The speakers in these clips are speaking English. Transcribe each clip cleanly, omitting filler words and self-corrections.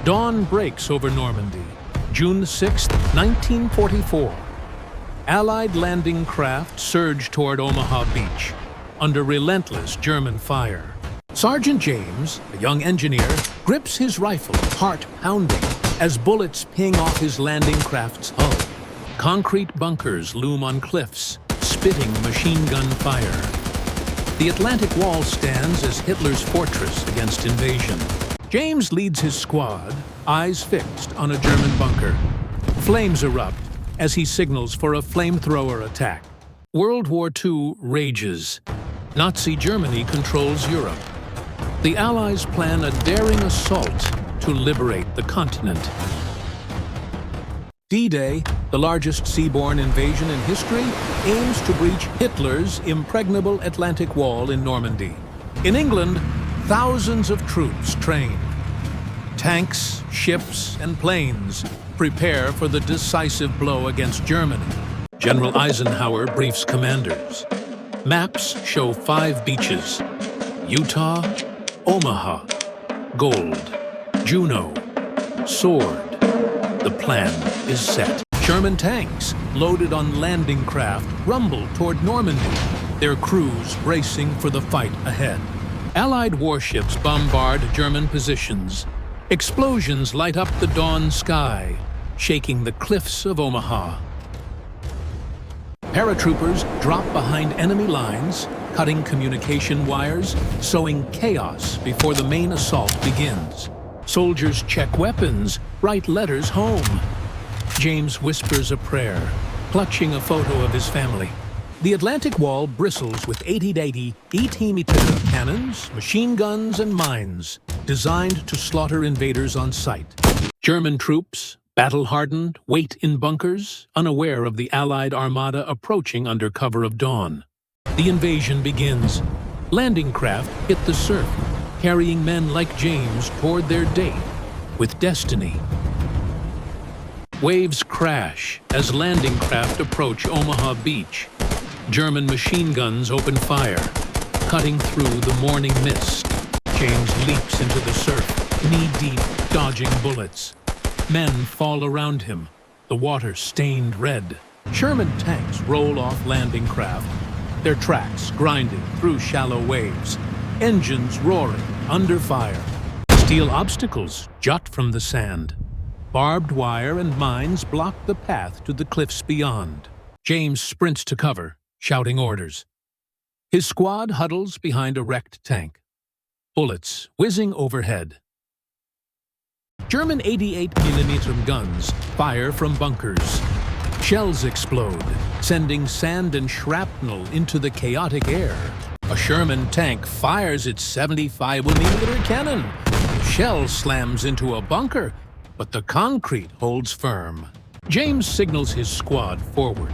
Dawn breaks over Normandy, June 6, 1944. Allied landing craft surge toward Omaha Beach under relentless German fire. Sergeant James, a young engineer, grips his rifle, heart pounding, as bullets ping off his landing craft's hull. Concrete bunkers loom on cliffs, spitting machine gun fire. The Atlantic Wall stands as Hitler's fortress against invasion. James leads his squad, eyes fixed on a German bunker. Flames erupt as he signals for a flamethrower attack. World War II rages. Nazi Germany controls Europe. The Allies plan a daring assault to liberate the continent. D-Day, the largest seaborne invasion in history, aims to breach Hitler's impregnable Atlantic Wall in Normandy. In England, thousands of troops train. Tanks, ships, and planes prepare for the decisive blow against Germany. General Eisenhower briefs commanders. Maps show 5 beaches: Utah, Omaha, Gold, Juno, Sword. The plan is set. Sherman tanks, loaded on landing craft, rumble toward Normandy, their crews bracing for the fight ahead. Allied warships bombard German positions. Explosions light up the dawn sky, shaking the cliffs of Omaha. Paratroopers drop behind enemy lines, cutting communication wires, sowing chaos before the main assault begins. Soldiers check weapons, write letters home. James whispers a prayer, clutching a photo of his family. The Atlantic Wall bristles with 80-80 ET cannons, machine guns, and mines, designed to slaughter invaders on sight. German troops, battle-hardened, wait in bunkers, unaware of the Allied armada approaching under cover of dawn. The invasion begins. Landing craft hit the surf, carrying men like James toward their date with destiny. Waves crash as landing craft approach Omaha Beach. German machine guns open fire, cutting through the morning mist. James leaps into the surf, knee-deep, dodging bullets. Men fall around him, the water stained red. Sherman tanks roll off landing craft, their tracks grinding through shallow waves, engines roaring under fire. Steel obstacles jut from the sand. Barbed wire and mines block the path to the cliffs beyond. James sprints to cover, shouting orders. His squad huddles behind a wrecked tank. Bullets whizzing overhead. German 88mm guns fire from bunkers. Shells explode, sending sand and shrapnel into the chaotic air. A Sherman tank fires its 75mm cannon. The shell slams into a bunker, but the concrete holds firm. James signals his squad forward.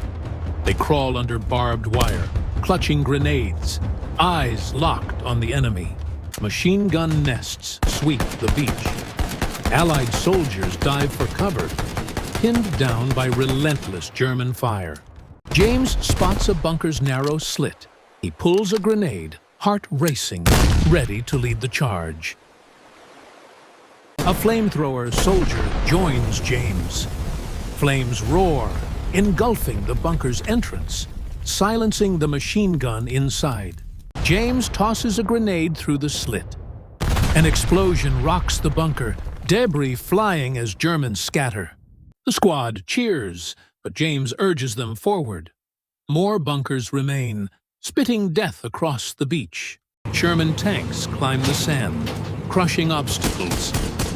They crawl under barbed wire, clutching grenades, eyes locked on the enemy. Machine gun nests sweep the beach. Allied soldiers dive for cover, pinned down by relentless German fire. James spots a bunker's narrow slit. He pulls a grenade, heart racing, ready to lead the charge. A flamethrower soldier joins James. Flames roar, engulfing the bunker's entrance, silencing the machine gun inside. James tosses a grenade through the slit. An explosion rocks the bunker, debris flying as Germans scatter. The squad cheers, but James urges them forward. More bunkers remain, spitting death across the beach. Sherman tanks climb the sand, crushing obstacles.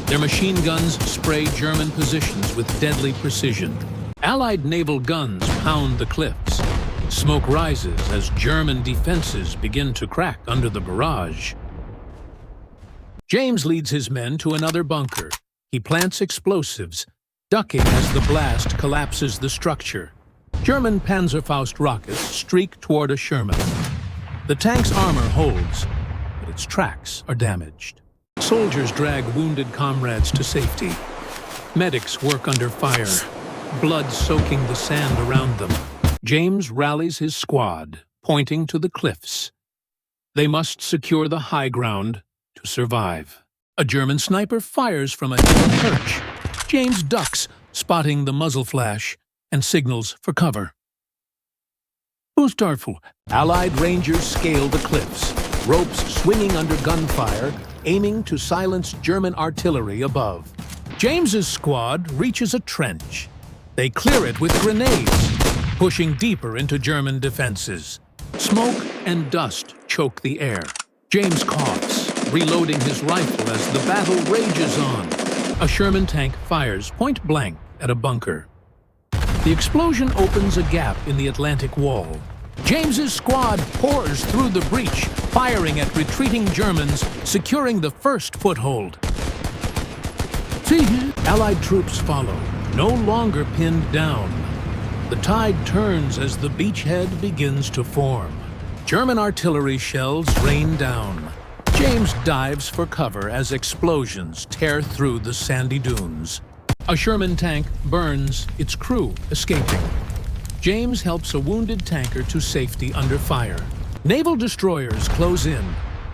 Their machine guns spray German positions with deadly precision. Allied naval guns pound the cliffs. Smoke rises as German defenses begin to crack under the barrage. James leads his men to another bunker. He plants explosives, ducking as the blast collapses the structure. German Panzerfaust rockets streak toward a Sherman. The tank's armor holds, but its tracks are damaged. Soldiers drag wounded comrades to safety. Medics work under fire, blood soaking the sand around them. James rallies his squad, pointing to the cliffs. They must secure the high ground to survive. A German sniper fires from a hidden perch. James ducks, spotting the muzzle flash, and signals for cover. Boostarful. Allied Rangers scale the cliffs, ropes swinging under gunfire, aiming to silence German artillery above. James's squad reaches a trench. They clear it with grenades, pushing deeper into German defenses. Smoke and dust choke the air. James coughs, reloading his rifle as the battle rages on. A Sherman tank fires point blank at a bunker. The explosion opens a gap in the Atlantic wall. James's squad pours through the breach, firing at retreating Germans, securing the first foothold. Allied troops follow, no longer pinned down. The tide turns as the beachhead begins to form. German artillery shells rain down. James dives for cover as explosions tear through the sandy dunes. A Sherman tank burns, its crew escaping. James helps a wounded tanker to safety under fire. Naval destroyers close in,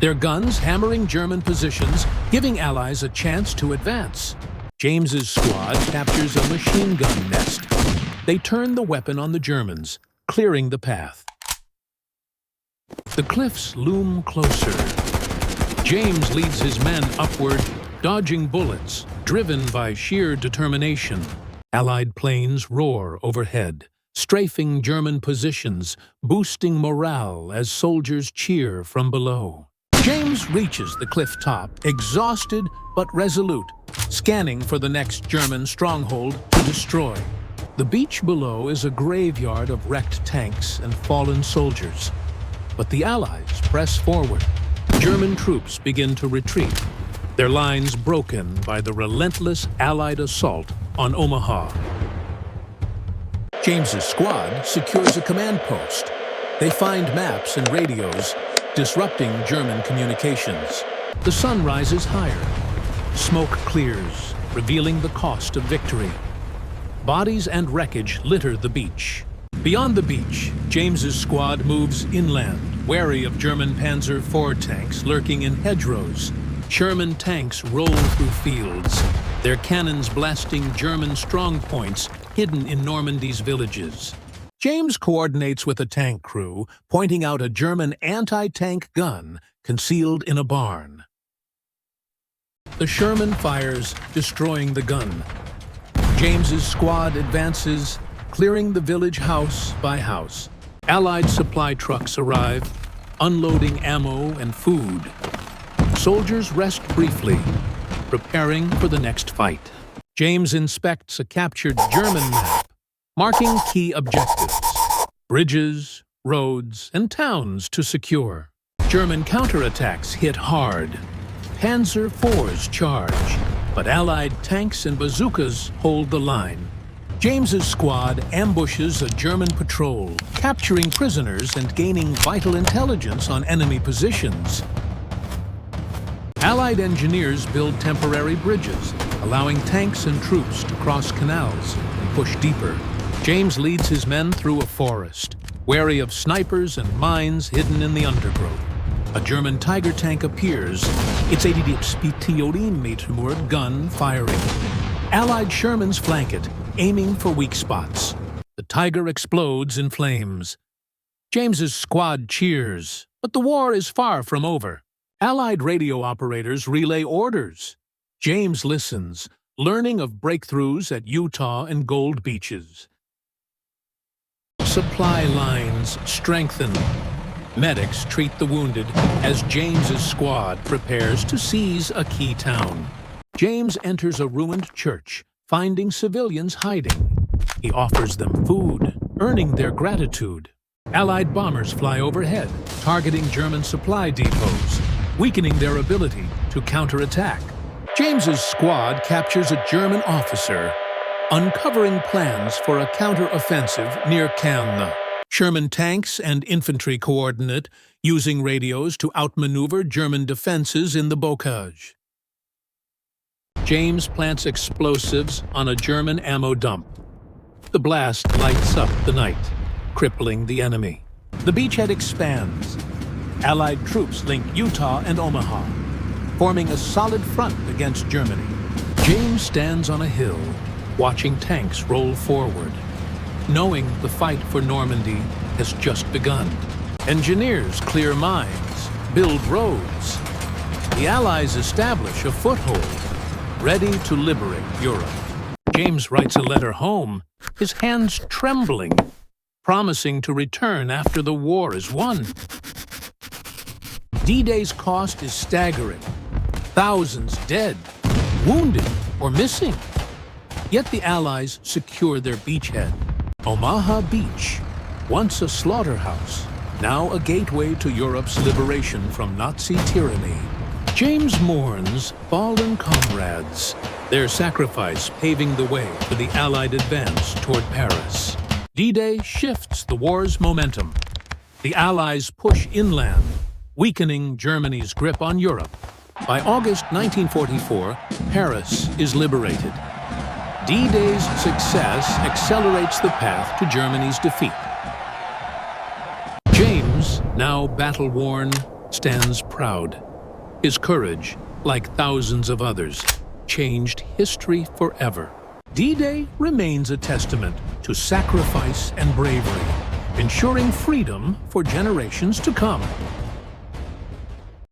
their guns hammering German positions, giving Allies a chance to advance. James's squad captures a machine gun nest. They turn the weapon on the Germans, clearing the path. The cliffs loom closer. James leads his men upward, dodging bullets, driven by sheer determination. Allied planes roar overhead, strafing German positions, boosting morale as soldiers cheer from below. James reaches the cliff top, exhausted but resolute, scanning for the next German stronghold to destroy. The beach below is a graveyard of wrecked tanks and fallen soldiers. But the Allies press forward. German troops begin to retreat, their lines broken by the relentless Allied assault on Omaha. James's squad secures a command post. They find maps and radios, disrupting German communications. The sun rises higher. Smoke clears, revealing the cost of victory. Bodies and wreckage litter the beach. Beyond the beach, James's squad moves inland, wary of German Panzer IV tanks lurking in hedgerows. Sherman tanks roll through fields, their cannons blasting German strongpoints hidden in Normandy's villages. James coordinates with a tank crew, pointing out a German anti-tank gun concealed in a barn. The Sherman fires, destroying the gun. James's squad advances, clearing the village house by house. Allied supply trucks arrive, unloading ammo and food. Soldiers rest briefly, preparing for the next fight. James inspects a captured German map, marking key objectives: bridges, roads, and towns to secure. German counterattacks hit hard. Panzer IVs charge, but Allied tanks and bazookas hold the line. James's squad ambushes a German patrol, capturing prisoners and gaining vital intelligence on enemy positions. Allied engineers build temporary bridges, allowing tanks and troops to cross canals and push deeper. James leads his men through a forest, wary of snipers and mines hidden in the undergrowth. A German Tiger tank appears, its 80 gun firing. Allied Shermans flank it, aiming for weak spots. The Tiger explodes in flames. James's squad cheers, but the war is far from over. Allied radio operators relay orders. James listens, learning of breakthroughs at Utah and Gold Beaches. Supply lines strengthen. Medics treat the wounded as James's squad prepares to seize a key town. James enters a ruined church, finding civilians hiding. He offers them food, earning their gratitude. Allied bombers fly overhead, targeting German supply depots, weakening their ability to counterattack. James's squad captures a German officer, uncovering plans for a counter-offensive near Cannes. Sherman tanks and infantry coordinate, using radios to outmaneuver German defenses in the bocage. James plants explosives on a German ammo dump. The blast lights up the night, crippling the enemy. The beachhead expands. Allied troops link Utah and Omaha. forming a solid front against Germany. James stands on a hill, watching tanks roll forward, knowing the fight for Normandy has just begun. Engineers clear mines, build roads. The Allies establish a foothold, ready to liberate Europe. James writes a letter home, his hands trembling, promising to return after the war is won. D-Day's cost is staggering. Thousands dead, wounded, or missing. Yet the Allies secure their beachhead. Omaha Beach, once a slaughterhouse, now a gateway to Europe's liberation from Nazi tyranny. James mourns fallen comrades, their sacrifice paving the way for the Allied advance toward Paris. D-Day shifts the war's momentum. The Allies push inland, weakening Germany's grip on Europe. By August 1944, Paris is liberated. D-Day's success accelerates the path to Germany's defeat. James, now battle-worn, stands proud. His courage, like thousands of others, changed history forever. D-Day remains a testament to sacrifice and bravery, ensuring freedom for generations to come.